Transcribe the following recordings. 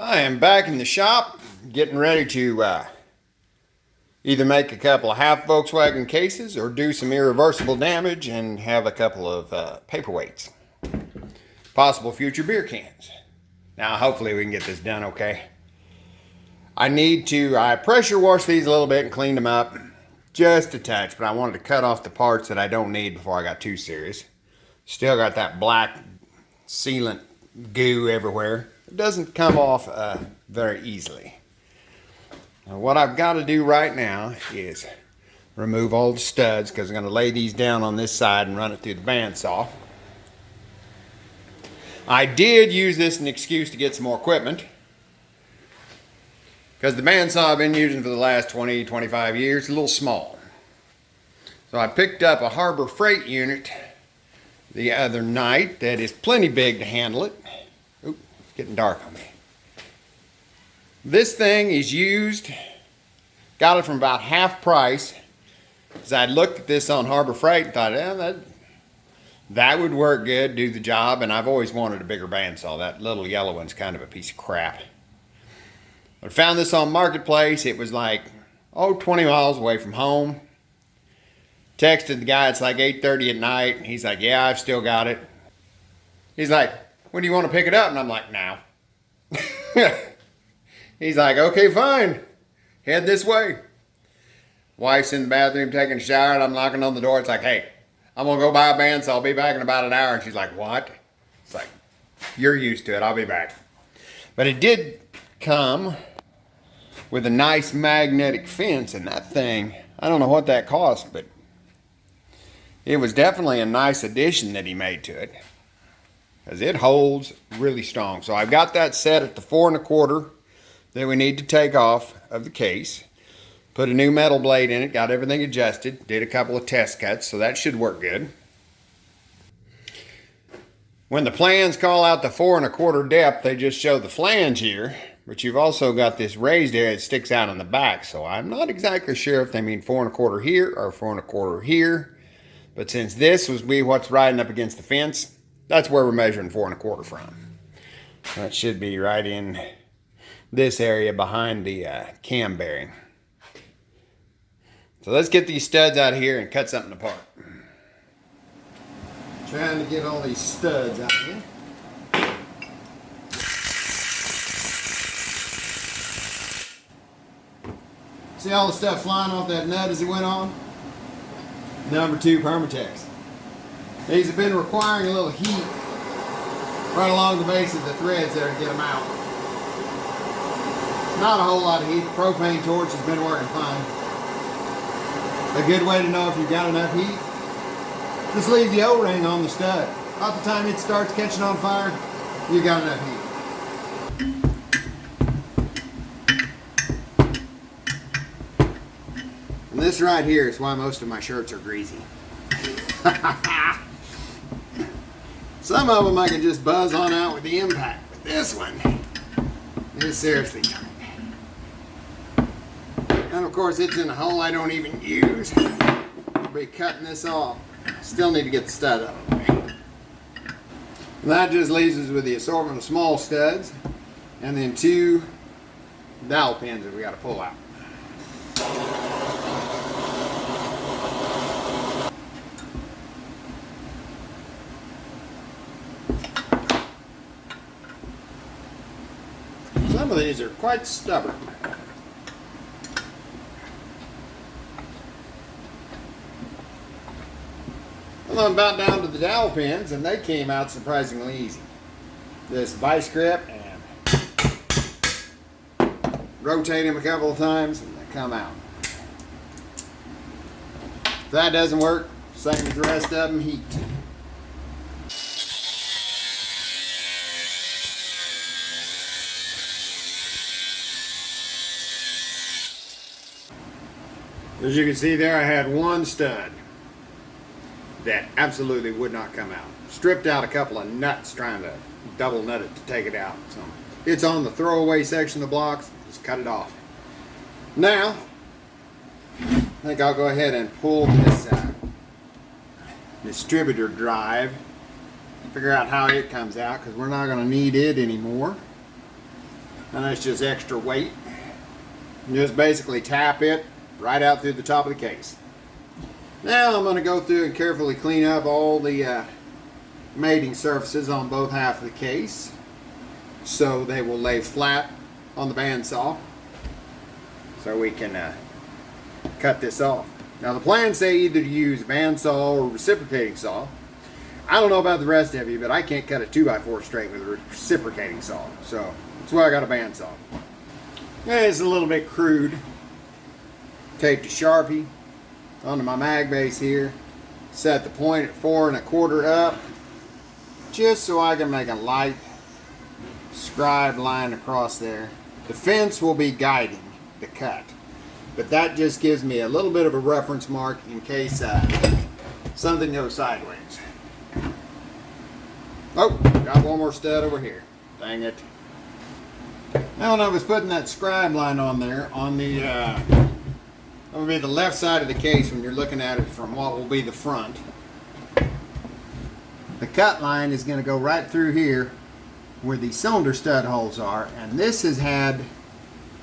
I am back in the shop getting ready to either make a couple of half Volkswagen cases or do some irreversible damage and have a couple of paperweights. Possible future beer cans. Now hopefully we can get this done okay. I pressure washed these a little bit and cleaned them up just a touch, but I wanted to cut off the parts that I don't need before I got too serious. Still got that black sealant goo everywhere. It doesn't come off very easily. Now, what I've got to do right now is remove all the studs because I'm going to lay these down on this side and run it through the bandsaw. I did use this as an excuse to get some more equipment because the bandsaw I've been using for the last 20-25 years is a little small. So I picked up a Harbor Freight unit the other night that is plenty big to handle it. Oop, it's getting dark on me. This thing is used, got it from about half price. As I looked at this on Harbor Freight and thought, that would work good, do the job, and I've always wanted a bigger bandsaw. That little yellow one's kind of a piece of crap. I found this on Marketplace. It was like, 20 miles away from home. Texted the guy, it's like 8:30 at night. And he's like, yeah, I've still got it. He's like, when do you want to pick it up? And I'm like, now. He's like, okay, fine. Head this way. Wife's in the bathroom taking a shower, and I'm knocking on the door. It's like, hey, I'm going to go buy a bandsaw. I'll be back in about an hour. And she's like, what? It's like, you're used to it. I'll be back. But it did come with a nice magnetic fence, and that thing, I don't know what that cost, but it was definitely a nice addition that he made to it because it holds really strong. So I've got that set at the 4 1/4 that we need to take off of the case. Put a new metal blade in it, got everything adjusted, did a couple of test cuts, so that should work good. When the plans call out the 4 1/4 depth, they just show the flange here, but you've also got this raised area that sticks out on the back, so I'm not exactly sure if they mean 4 1/4 here or 4 1/4 here. But since this was what's riding up against the fence, that's where we're measuring 4 1/4 from. That should be right in this area behind the cam bearing. So let's get these studs out of here and cut something apart. Trying to get all these studs out here. See all the stuff flying off that nut as it went on? Number 2 Permatex. These have been requiring a little heat right along the base of the threads there to get them out. Not a whole lot of heat. The propane torch has been working fine. A good way to know if you've got enough heat, just leave the O-ring on the stud. About the time it starts catching on fire, you got enough heat. And this right here is why most of my shirts are greasy. Some of them I can just buzz on out with the impact, but this one is seriously tight. And of course it's in a hole I don't even use. I'll be cutting this off. Still need to get the stud out of the way. And that just leaves us with the assortment of small studs and then 2 dowel pins that we got to pull out. Some of these are quite stubborn. Well, I'm about down to the dowel pins, and they came out surprisingly easy. This vice grip and rotate them a couple of times, and they come out. If that doesn't work, same as the rest of them, heat. As you can see there, I had one stud that absolutely would not come out. Stripped out a couple of nuts trying to double nut it to take it out. So it's on the throwaway section of the blocks. Just cut it off. Now, I think I'll go ahead and pull this distributor drive, figure out how it comes out because we're not going to need it anymore. And that's just extra weight. And just basically tap it right out through the top of the case. Now I'm going to go through and carefully clean up all the mating surfaces on both half of the case, so they will lay flat on the bandsaw, so we can cut this off. Now the plans say either to use bandsaw or reciprocating saw. I don't know about the rest of you, but I can't cut a 2x4 straight with a reciprocating saw, so that's why I got a bandsaw. Yeah, it's a little bit crude. Taped a Sharpie onto my mag base here. Set the point at 4 1/4 up, just so I can make a light scribed line across there. The fence will be guiding the cut, but that just gives me a little bit of a reference mark in case something goes sideways. Oh, got one more stud over here. Dang it. Now when I was putting that scribe line on there, on the that would be the left side of the case when you're looking at it from what will be the front. The cut line is going to go right through here where the cylinder stud holes are, and this has had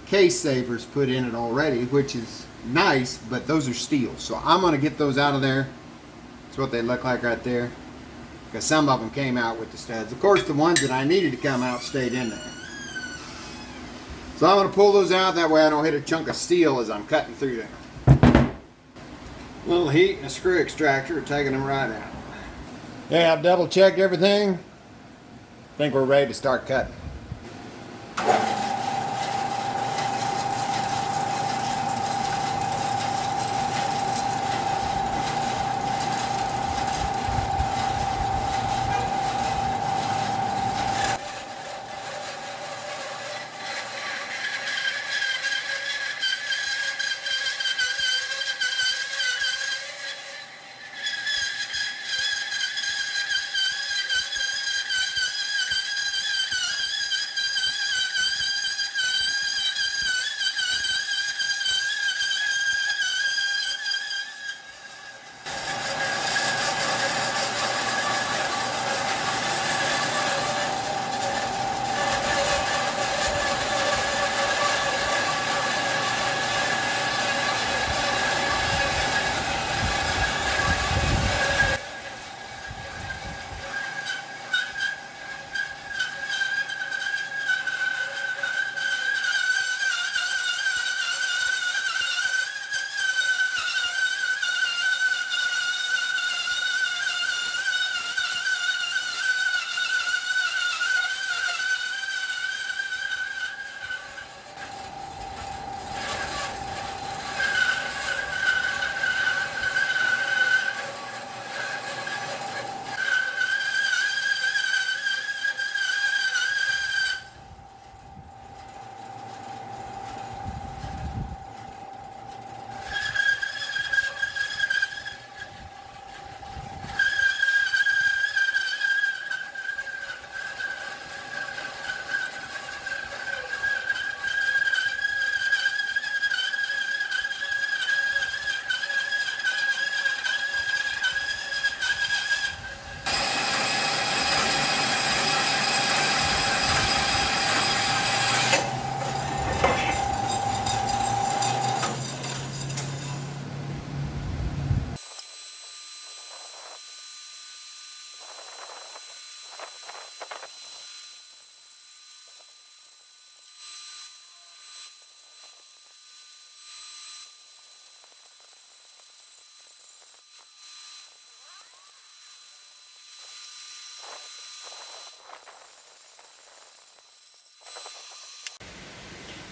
case savers put in it already, which is nice, but those are steel, so I'm going to get those out of there. That's what they look like right there, because some of them came out with the studs. Of course, the ones that I needed to come out stayed in there. So I'm going to pull those out, that way I don't hit a chunk of steel as I'm cutting through there. A little heat and a screw extractor are taking them right out. Yeah, I've double checked everything. I think we're ready to start cutting.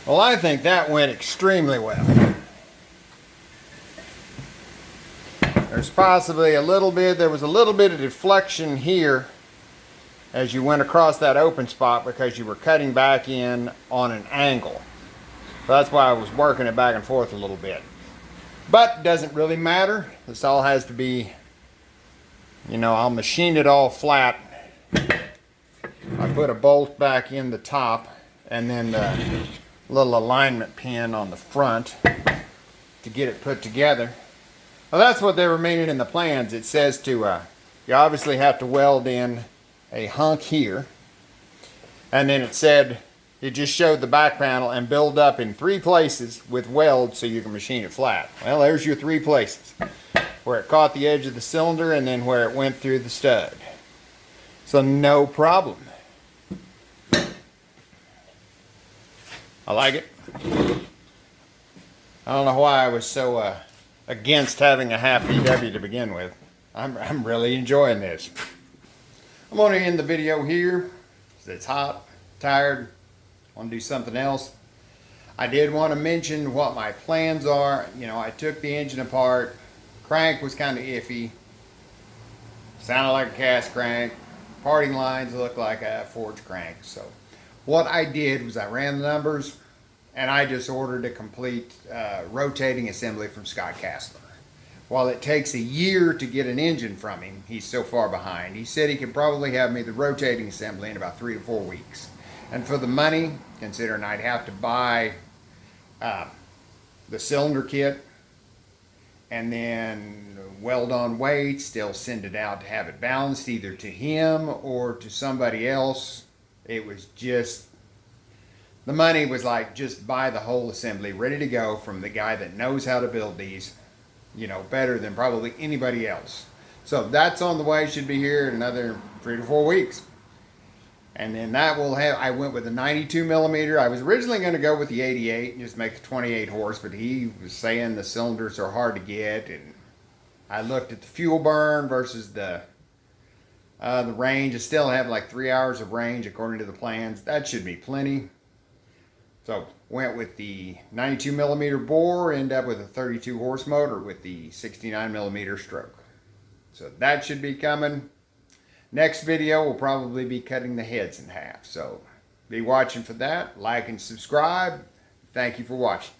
Well, I think that went extremely well. There's possibly a little bit, there was a little bit of deflection here as you went across that open spot because you were cutting back in on an angle. So that's why I was working it back and forth a little bit. But it doesn't really matter. This all has to be, you know, I'll machine it all flat. I put a bolt back in the top and then the little alignment pin on the front to get it put together. Well, that's what they were meaning in the plans. It says to, you obviously have to weld in a hunk here. And then it said, it just showed the back panel and build up in 3 places with welds so you can machine it flat. Well, there's your 3 places. Where it caught the edge of the cylinder and then where it went through the stud. So no problem. I like it. I don't know why I was so against having a half VW to begin with. I'm really enjoying this. I'm going to end the video here. It's hot, tired, want to do something else. I did want to mention what my plans are. You know, I took the engine apart. Crank was kind of iffy. Sounded like a cast crank. Parting lines looked like a forged crank. So what I did was I ran the numbers and I just ordered a complete rotating assembly from Scott Kastler. While it takes a year to get an engine from him, he's so far behind. He said he could probably have me the rotating assembly in about 3 to 4 weeks. And for the money, considering I'd have to buy the cylinder kit and then weld on weight, still send it out to have it balanced either to him or to somebody else. It was just, the money was like, just buy the whole assembly ready to go from the guy that knows how to build these, you know, better than probably anybody else. So that's on the way, should be here in another 3 to 4 weeks. And then that will have, I went with a 92 millimeter. I was originally going to go with the 88 and just make a 28 horse, but he was saying the cylinders are hard to get. And I looked at the fuel burn versus the range. I still have like 3 hours of range according to the plans. That should be plenty. So went with the 92 millimeter bore, end up with a 32 horse motor with the 69 millimeter stroke. So that should be coming. Next video will probably be cutting the heads in half. So be watching for that. Like and subscribe. Thank you for watching.